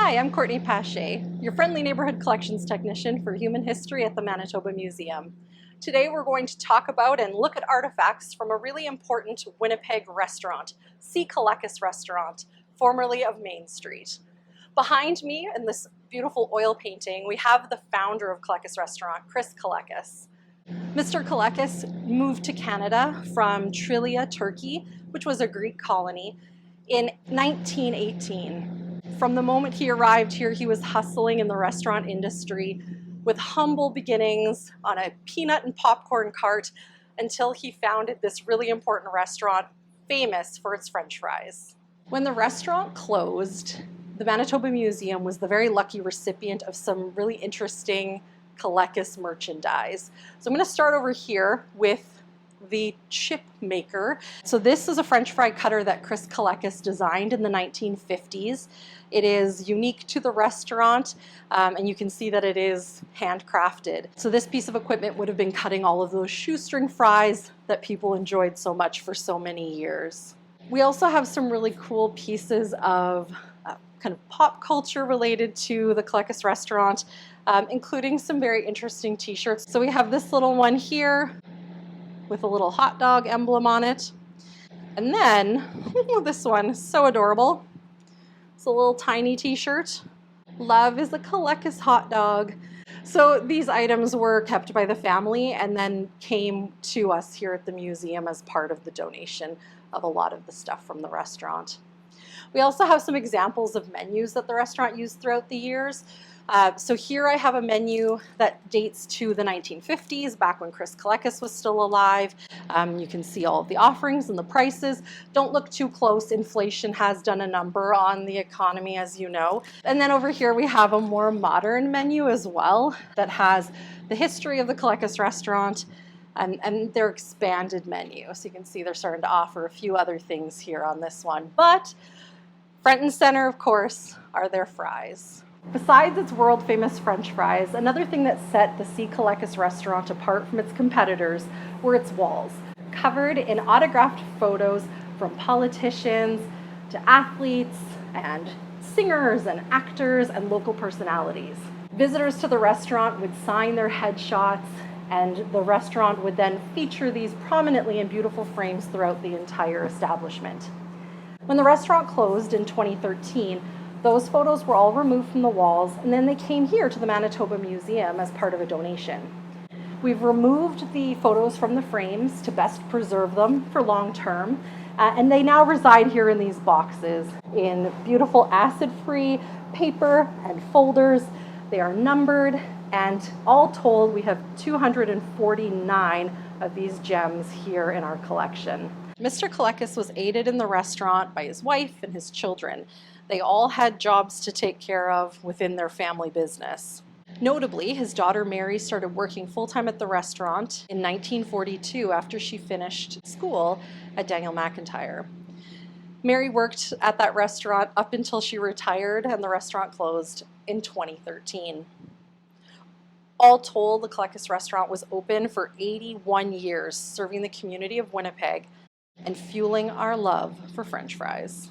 Hi, I'm Courtney Pache, your friendly neighborhood collections technician for human history at the Manitoba Museum. Today we're going to talk about and look at artifacts from a really important Winnipeg restaurant, Kelekis Restaurant, formerly of Main Street. Behind me in this beautiful oil painting, we have the founder of Kelekis Restaurant, Chris Kelekis. Mr. Kelekis moved to Canada from Trilia, Turkey, which was a Greek colony, in 1918. From the moment he arrived here, he was hustling in the restaurant industry with humble beginnings on a peanut and popcorn cart until he founded this really important restaurant famous for its French fries. When the restaurant closed, the Manitoba Museum was the very lucky recipient of some really interesting Kelekis merchandise. So I'm going to start over here with the chip maker. So this is a French fry cutter that Chris Kelekis designed in the 1950s. It is unique to the restaurant, and you can see that it is handcrafted. So this piece of equipment would have been cutting all of those shoestring fries that people enjoyed so much for so many years. We also have some really cool pieces of kind of pop culture related to the Kelekis restaurant, including some very interesting t-shirts. So we have this little one here with a little hot dog emblem on it. And then this one is so adorable. It's a little tiny t-shirt. Love is a Kelekis hot dog. So these items were kept by the family and then came to us here at the museum as part of the donation of a lot of the stuff from the restaurant. We also have some examples of menus that the restaurant used throughout the years. So here I have a menu that dates to the 1950s, back when Chris Kelekis was still alive. You can see all of the offerings and the prices. Don't look too close. Inflation has done a number on the economy, as you know. And then over here we have a more modern menu as well that has the history of the Kelekis restaurant and their expanded menu. So you can see they're starting to offer a few other things here on this one. But front and center, of course, are their fries. Besides its world-famous French fries, another thing that set the Kelekis restaurant apart from its competitors were its walls, covered in autographed photos from politicians to athletes and singers and actors and local personalities. Visitors to the restaurant would sign their headshots, and the restaurant would then feature these prominently in beautiful frames throughout the entire establishment. When the restaurant closed in 2013, those photos were all removed from the walls, and then they came here to the Manitoba Museum as part of a donation. We've removed the photos from the frames to best preserve them for long term, and they now reside here in these boxes in beautiful acid-free paper and folders. They are numbered, and all told, we have 249 of these gems here in our collection. Mr. Kelekis was aided in the restaurant by his wife and his children. They all had jobs to take care of within their family business. Notably, his daughter Mary started working full-time at the restaurant in 1942 after she finished school at Daniel McIntyre. Mary worked at that restaurant up until she retired, and the restaurant closed in 2013. All told, the Kelekis restaurant was open for 81 years, serving the community of Winnipeg and fueling our love for French fries.